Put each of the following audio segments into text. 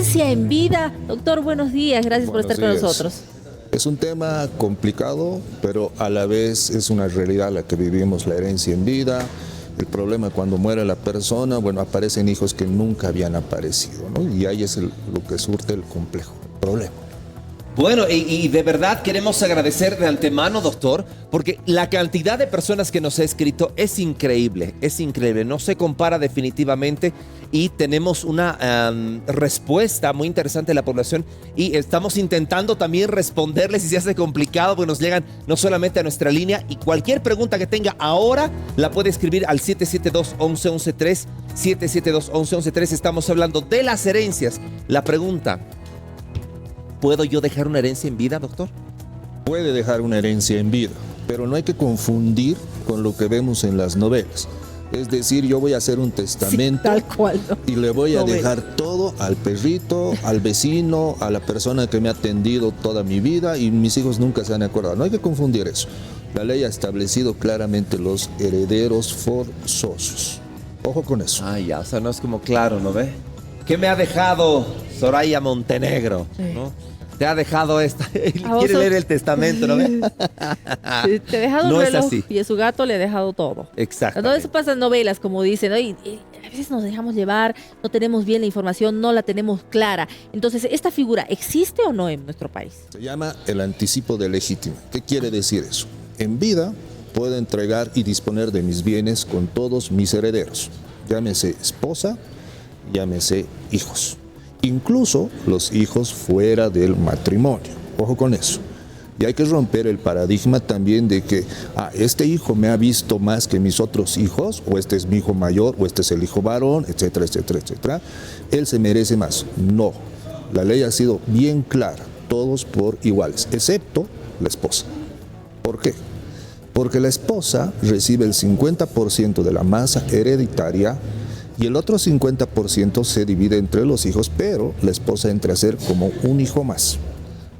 herencia en vida. Doctor, buenos días, gracias por estar con nosotros. Es un tema complicado, pero a la vez es una realidad la que vivimos, la herencia en vida. El problema cuando muere la persona, bueno, aparecen hijos que nunca habían aparecido, ¿no? Y ahí es lo que surte el complejo, el problema. Bueno, y de verdad queremos agradecer de antemano, doctor, porque la cantidad de personas que nos ha escrito es increíble, no se compara definitivamente y tenemos una respuesta muy interesante de la población y estamos intentando también responderles si se hace complicado, porque nos llegan no solamente a nuestra línea y cualquier pregunta que tenga ahora la puede escribir al 772-1113, 772-1113, estamos hablando de las herencias. La pregunta: ¿puedo yo dejar una herencia en vida, doctor? Puede dejar una herencia en vida, pero no hay que confundir con lo que vemos en las novelas. Es decir, yo voy a hacer un testamento, sí, tal cual, ¿no? Y le voy a dejar todo al perrito, al vecino, a la persona que me ha atendido toda mi vida y mis hijos nunca se han acordado. No hay que confundir eso. La ley ha establecido claramente los herederos forzosos. Ojo con eso. Ah, ya, o sea, no es como claro, ¿no ve? ¿Qué me ha dejado Soraya Montenegro? Sí. ¿No? Te ha dejado esta. Quiere leer el testamento, ¿no ve? Te he dejado un reloj y a su gato le he dejado todo. Exacto. Todo eso pasa en novelas, como dicen, ¿no? Y a veces nos dejamos llevar, no tenemos bien la información, no la tenemos clara. Entonces, ¿esta figura existe o no en nuestro país? Se llama el anticipo de legítima. ¿Qué quiere decir eso? En vida puedo entregar y disponer de mis bienes con todos mis herederos. Llámese esposa, llámese hijos. Incluso los hijos fuera del matrimonio. Ojo con eso. Y hay que romper el paradigma también de que este hijo me ha visto más que mis otros hijos, o este es mi hijo mayor, o este es el hijo varón, etcétera, etcétera, etcétera. Él se merece más. No. La ley ha sido bien clara. Todos por iguales, excepto la esposa. ¿Por qué? Porque la esposa recibe el 50% de la masa hereditaria y el otro 50% se divide entre los hijos, pero la esposa entra a ser como un hijo más.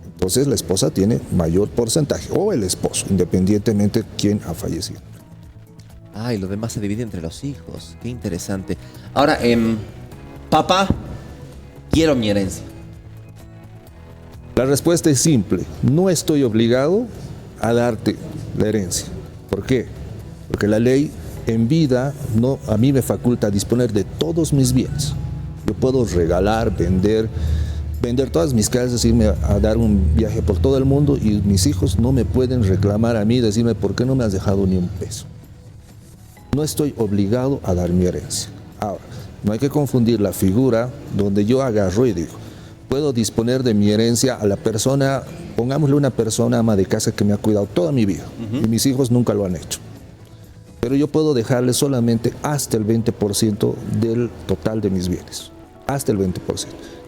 Entonces la esposa tiene mayor porcentaje, o el esposo, independientemente de quién ha fallecido. Ah, y lo demás se divide entre los hijos. Qué interesante. Ahora, papá, quiero mi herencia. La respuesta es simple. No estoy obligado a darte la herencia. ¿Por qué? Porque la ley en vida a mí me faculta disponer de todos mis bienes. Yo puedo regalar, vender todas mis casas, irme a dar un viaje por todo el mundo y mis hijos no me pueden reclamar a mí, decirme ¿por qué no me has dejado ni un peso? No estoy obligado a dar mi herencia. Ahora, no hay que confundir la figura donde yo agarro y digo, puedo disponer de mi herencia a la persona, pongámosle una persona ama de casa que me ha cuidado toda mi vida y mis hijos nunca lo han hecho. Pero yo puedo dejarle solamente hasta el 20% del total de mis bienes, hasta el 20%.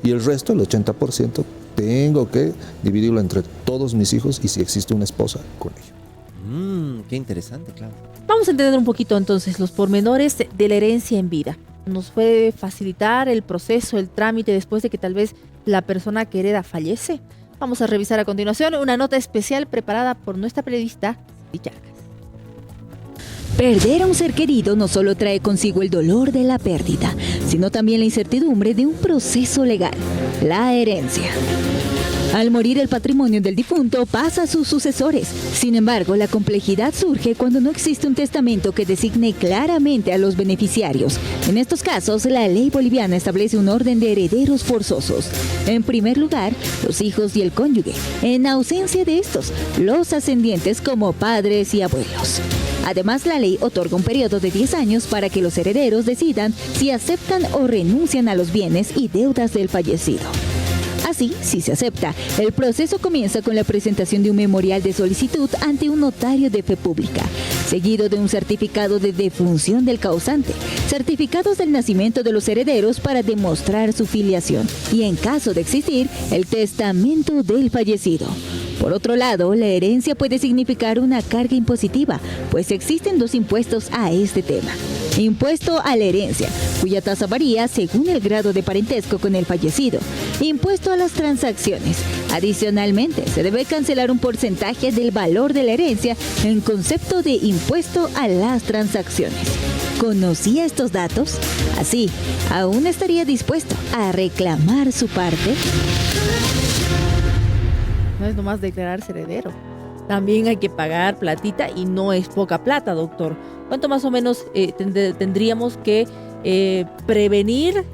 Y el resto, el 80%, tengo que dividirlo entre todos mis hijos y si existe una esposa, con ella. Qué interesante, claro. Vamos a entender un poquito entonces los pormenores de la herencia en vida. ¿Nos puede facilitar el proceso, el trámite después de que tal vez la persona que hereda fallece? Vamos a revisar a continuación una nota especial preparada por nuestra periodista Cindy Chagas. Perder a un ser querido no solo trae consigo el dolor de la pérdida, sino también la incertidumbre de un proceso legal, la herencia. Al morir el patrimonio del difunto pasa a sus sucesores. Sin embargo, la complejidad surge cuando no existe un testamento que designe claramente a los beneficiarios. En estos casos, la ley boliviana establece un orden de herederos forzosos. En primer lugar, los hijos y el cónyuge. En ausencia de estos, los ascendientes como padres y abuelos. Además, la ley otorga un periodo de 10 años para que los herederos decidan si aceptan o renuncian a los bienes y deudas del fallecido. Así, si se acepta, el proceso comienza con la presentación de un memorial de solicitud ante un notario de fe pública, seguido de un certificado de defunción del causante, certificados del nacimiento de los herederos para demostrar su filiación y, en caso de existir, el testamento del fallecido. Por otro lado, la herencia puede significar una carga impositiva, pues existen dos impuestos a este tema. Impuesto a la herencia, cuya tasa varía según el grado de parentesco con el fallecido. Impuesto a las transacciones. Adicionalmente, se debe cancelar un porcentaje del valor de la herencia en concepto de impuesto a las transacciones. ¿Conocía estos datos? Así, ¿aún estaría dispuesto a reclamar su parte? No es nomás declararse heredero. También hay que pagar platita y no es poca plata, doctor. ¿Cuánto más o menos tendríamos que prevenir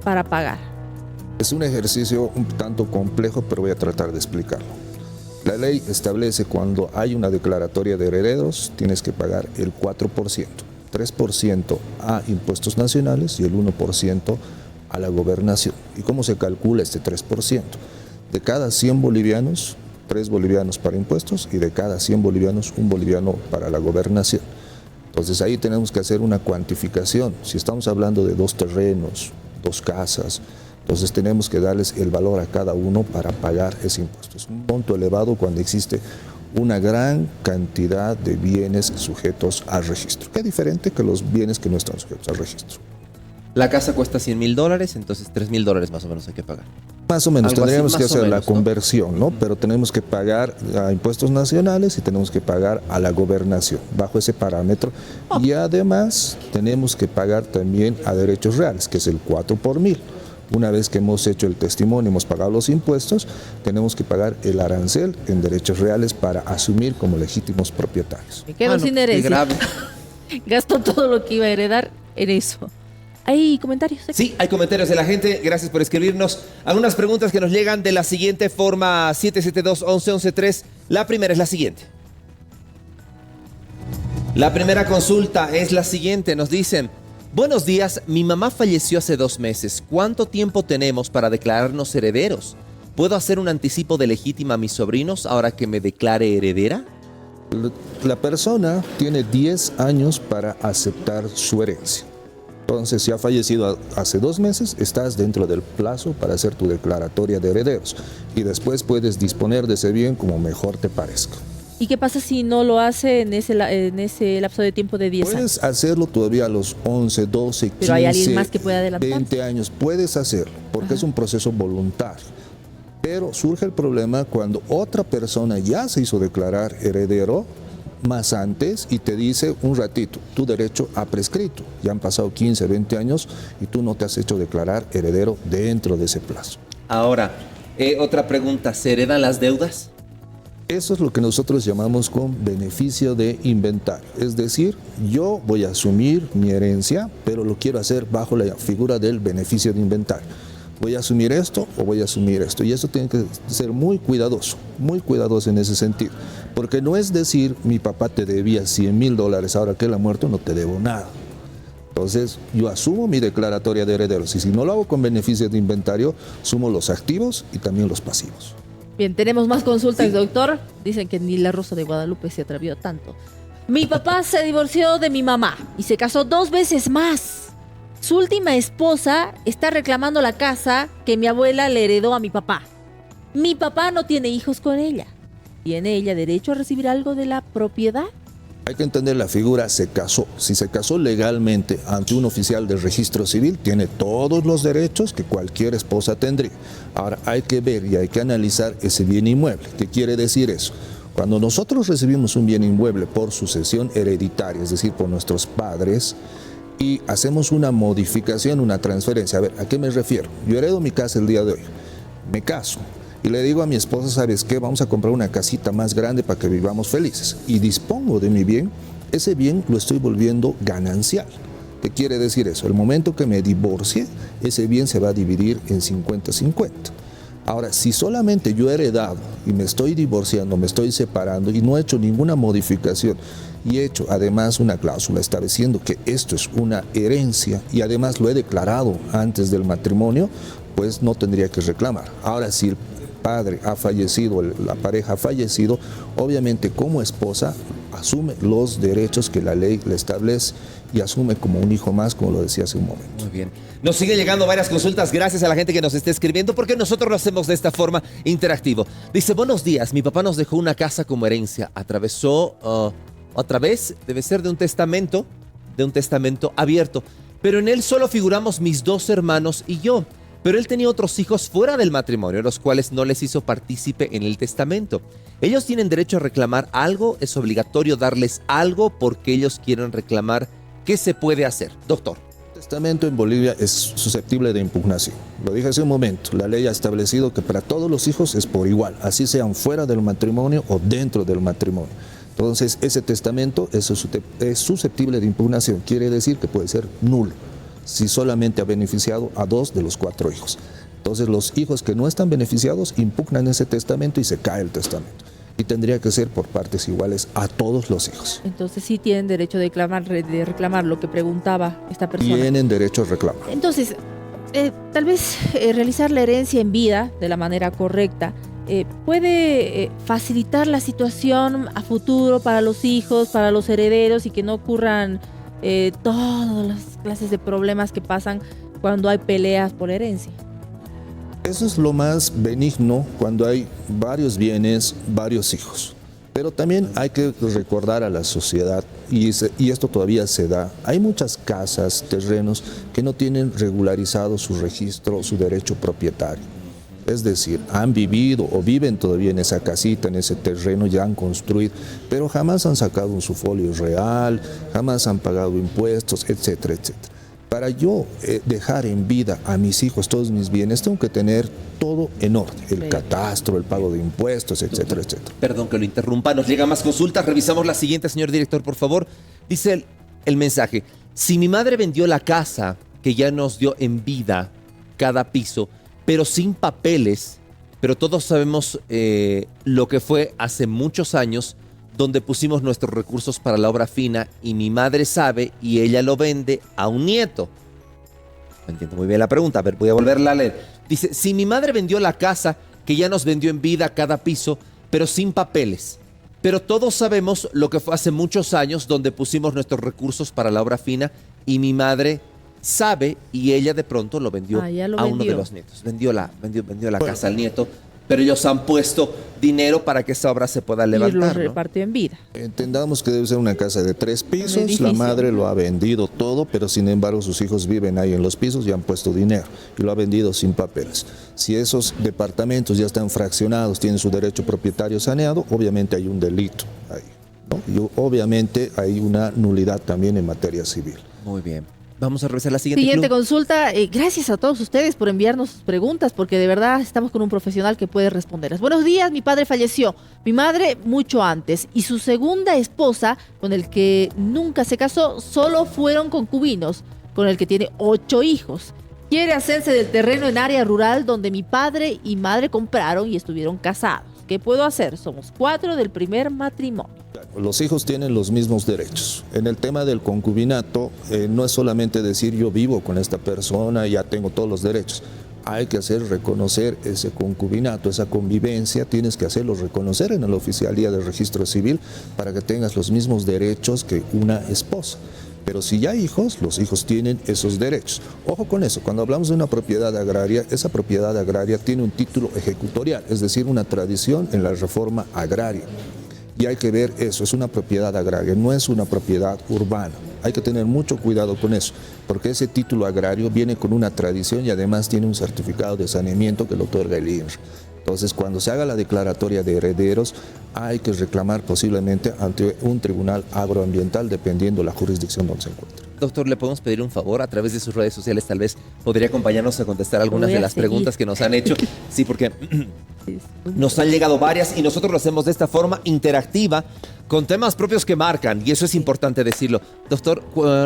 para pagar? Es un ejercicio un tanto complejo, pero voy a tratar de explicarlo. La ley establece cuando hay una declaratoria de herederos, tienes que pagar el 4%, 3% a impuestos nacionales y el 1% a la gobernación. ¿Y cómo se calcula este 3%? De cada 100 bolivianos, 3 bolivianos para impuestos y de cada 100 bolivianos, 1 boliviano para la gobernación. Entonces ahí tenemos que hacer una cuantificación. Si estamos hablando de 2 terrenos, 2 casas, entonces tenemos que darles el valor a cada uno para pagar ese impuesto. Es un monto elevado cuando existe una gran cantidad de bienes sujetos al registro, que es diferente que los bienes que no están sujetos al registro. La casa cuesta $100,000, entonces $3,000 más o menos hay que pagar. Más o menos, Algo tendríamos así, que más o hacer la menos, ¿no? conversión, ¿no? Pero tenemos que pagar a impuestos nacionales y tenemos que pagar a la gobernación, bajo ese parámetro. Y además tenemos que pagar también a derechos reales, que es el 4 por 1000. Una vez que hemos hecho el testimonio, hemos pagado los impuestos, tenemos que pagar el arancel en derechos reales para asumir como legítimos propietarios. Me quedo sin qué herencia. grave. Gasto todo lo que iba a heredar en eso. ¿Hay comentarios? Sí, hay comentarios de la gente. Gracias por escribirnos. Algunas preguntas que nos llegan de la siguiente forma: 772-1113. La primera es la siguiente. La primera consulta es la siguiente. Nos dicen: buenos días, mi mamá falleció hace 2 meses. ¿Cuánto tiempo tenemos para declararnos herederos? ¿Puedo hacer un anticipo de legítima a mis sobrinos ahora que me declare heredera? La persona tiene 10 años para aceptar su herencia. Entonces, si ha fallecido hace 2 meses, estás dentro del plazo para hacer tu declaratoria de herederos y después puedes disponer de ese bien como mejor te parezca. ¿Y qué pasa si no lo hace en ese lapso de tiempo de 10 años? Puedes hacerlo todavía a los 11, 12, 15, Pero hay alguien más que puede adelantar. 20 años. Puedes hacerlo porque es un proceso voluntario. Pero surge el problema cuando otra persona ya se hizo declarar heredero más antes y te dice un ratito, tu derecho ha prescrito. Ya han pasado 15, 20 años y tú no te has hecho declarar heredero dentro de ese plazo. Ahora, otra pregunta: ¿se heredan las deudas? Eso es lo que nosotros llamamos con beneficio de inventario. Es decir, yo voy a asumir mi herencia, pero lo quiero hacer bajo la figura del beneficio de inventario. ¿Voy a asumir esto o voy a asumir esto? Y eso tiene que ser muy cuidadoso en ese sentido. Porque no es decir, mi papá te debía $100,000, ahora que él ha muerto no te debo nada. Entonces, yo asumo mi declaratoria de herederos y si no lo hago con beneficio de inventario, sumo los activos y también los pasivos. Bien, tenemos más consultas, doctor. Dicen que ni la Rosa de Guadalupe se atrevió tanto. Mi papá se divorció de mi mamá y se casó 2 veces más. Su última esposa está reclamando la casa que mi abuela le heredó a mi papá. Mi papá no tiene hijos con ella. ¿Tiene ella derecho a recibir algo de la propiedad? Hay que entender la figura se casó. Si se casó legalmente ante un oficial del registro civil, tiene todos los derechos que cualquier esposa tendría. Ahora hay que ver y hay que analizar ese bien inmueble. ¿Qué quiere decir eso? Cuando nosotros recibimos un bien inmueble por sucesión hereditaria, es decir, por nuestros padres, y hacemos una modificación, una transferencia. A ver, ¿a qué me refiero? Yo heredo mi casa el día de hoy, me caso y le digo a mi esposa, ¿sabes qué? Vamos a comprar una casita más grande para que vivamos felices. Y dispongo de mi bien, ese bien lo estoy volviendo ganancial. ¿Qué quiere decir eso? El momento que me divorcie, ese bien se va a dividir en 50-50. Ahora, si solamente yo he heredado y me estoy divorciando, me estoy separando y no he hecho ninguna modificación y he hecho además una cláusula estableciendo que esto es una herencia y además lo he declarado antes del matrimonio, pues no tendría que reclamar. Ahora, si el padre ha fallecido, la pareja ha fallecido, obviamente como esposa asume los derechos que la ley le establece y asume como un hijo más, como lo decía hace un momento. Muy bien. Nos sigue llegando varias consultas, gracias a la gente que nos está escribiendo, porque nosotros lo hacemos de esta forma interactivo. Dice: buenos días, mi papá nos dejó una casa como herencia, a través, debe ser de un testamento abierto, pero en él solo figuramos mis 2 hermanos y yo. Pero él tenía otros hijos fuera del matrimonio, los cuales no les hizo partícipe en el testamento. Ellos tienen derecho a reclamar algo, es obligatorio darles algo porque ellos quieren reclamar ¿Qué se puede hacer, doctor? El testamento en Bolivia es susceptible de impugnación. Lo dije hace un momento, la ley ha establecido que para todos los hijos es por igual, así sean fuera del matrimonio o dentro del matrimonio. Entonces, ese testamento es susceptible de impugnación, quiere decir que puede ser nulo, si solamente ha beneficiado a 2 de los 4 hijos. Entonces, los hijos que no están beneficiados impugnan ese testamento y se cae el testamento. Y tendría que ser por partes iguales a todos los hijos. Entonces sí tienen derecho de reclamar lo que preguntaba esta persona. Tienen derecho a reclamar. Entonces, tal vez realizar la herencia en vida de la manera correcta puede facilitar la situación a futuro para los hijos, para los herederos, y que no ocurran todas las clases de problemas que pasan cuando hay peleas por herencia. Eso es lo más benigno cuando hay varios bienes, varios hijos. Pero también hay que recordar a la sociedad, y esto todavía se da, hay muchas casas, terrenos que no tienen regularizado su registro, su derecho propietario. Es decir, han vivido o viven todavía en esa casita, en ese terreno, ya han construido, pero jamás han sacado un su folio real, jamás han pagado impuestos, etcétera, etcétera. Para yo dejar en vida a mis hijos todos mis bienes, tengo que tener todo en orden, el catastro, el pago de impuestos, etcétera, etcétera. Perdón que lo interrumpa, nos llegan más consultas, revisamos la siguiente, señor director, por favor. Dice el mensaje: si mi madre vendió la casa que ya nos dio en vida cada piso, pero sin papeles, pero todos sabemos lo que fue hace muchos años, donde pusimos nuestros recursos para la obra fina, y mi madre sabe y ella lo vende a un nieto. No entiendo muy bien la pregunta, a ver, voy a volverla a leer. Dice: si mi madre vendió la casa que ya nos vendió en vida cada piso, pero sin papeles, pero todos sabemos lo que fue hace muchos años, donde pusimos nuestros recursos para la obra fina, y mi madre sabe y ella de pronto lo vendió a uno de los nietos. Vendió la casa al nieto, pero ellos han puesto dinero para que esa obra se pueda levantar, y lo ¿no? repartió en vida. Entendamos que debe ser una casa de 3 pisos, la madre lo ha vendido todo, pero sin embargo sus hijos viven ahí en los pisos y han puesto dinero, y lo ha vendido sin papeles. Si esos departamentos ya están fraccionados, tienen su derecho propietario saneado, obviamente hay un delito ahí, ¿no? Y obviamente hay una nulidad también en materia civil. Muy bien. Vamos a revisar la siguiente consulta. Gracias a todos ustedes por enviarnos sus preguntas, porque de verdad estamos con un profesional que puede responderlas. Buenos días, mi padre falleció, mi madre mucho antes, y su segunda esposa, con el que nunca se casó, solo fueron concubinos, con el que tiene 8 hijos. Quiere hacerse del terreno en área rural donde mi padre y madre compraron y estuvieron casados. ¿Qué puedo hacer? Somos 4 del primer matrimonio. Los hijos tienen los mismos derechos. En el tema del concubinato, no es solamente decir yo vivo con esta persona y ya tengo todos los derechos. Hay que hacer reconocer ese concubinato, esa convivencia, tienes que hacerlo reconocer en la oficialía del registro civil para que tengas los mismos derechos que una esposa. Pero si ya hay hijos, los hijos tienen esos derechos. Ojo con eso, cuando hablamos de una propiedad agraria, esa propiedad agraria tiene un título ejecutorial, es decir, una tradición en la reforma agraria. Y hay que ver eso, es una propiedad agraria, no es una propiedad urbana. Hay que tener mucho cuidado con eso, porque ese título agrario viene con una tradición y además tiene un certificado de saneamiento que lo otorga el INRE. Entonces, cuando se haga la declaratoria de herederos, hay que reclamar posiblemente ante un tribunal agroambiental, dependiendo de la jurisdicción donde se encuentre. Doctor, ¿le podemos pedir un favor? A través de sus redes sociales tal vez podría acompañarnos a contestar algunas de las preguntas que nos han hecho. Sí, porque nos han llegado varias y nosotros lo hacemos de esta forma interactiva, con temas propios que marcan, y eso es importante decirlo. Doctor,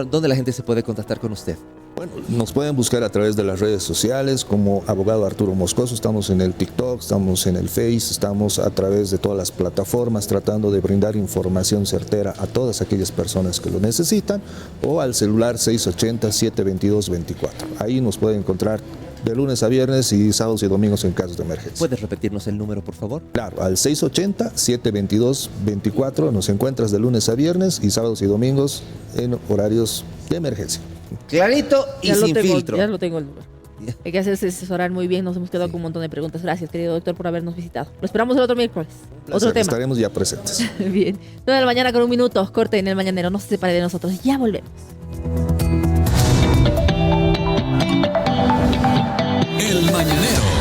¿dónde la gente se puede contactar con usted? Bueno, nos pueden buscar a través de las redes sociales como abogado Arturo Moscoso. Estamos en el TikTok, estamos en el Face, estamos a través de todas las plataformas tratando de brindar información certera a todas aquellas personas que lo necesitan, o al celular 680-722-24. Ahí nos pueden encontrar de lunes a viernes y sábados y domingos en casos de emergencia. ¿Puedes repetirnos el número, por favor? Claro, al 680-722-24 nos encuentras de lunes a viernes y sábados y domingos en horarios de emergencia. Clarito y sin filtro. Ya lo tengo el número. Hay que hacerse asesorar muy bien, nos hemos quedado con un montón de preguntas. Gracias, querido doctor, por habernos visitado. Lo esperamos el otro miércoles. Otro tema. Estaremos ya presentes. Bien. 9 de la mañana con 1 minuto. Corte en el mañanero. No se separe de nosotros. Ya volvemos. El Mañanero.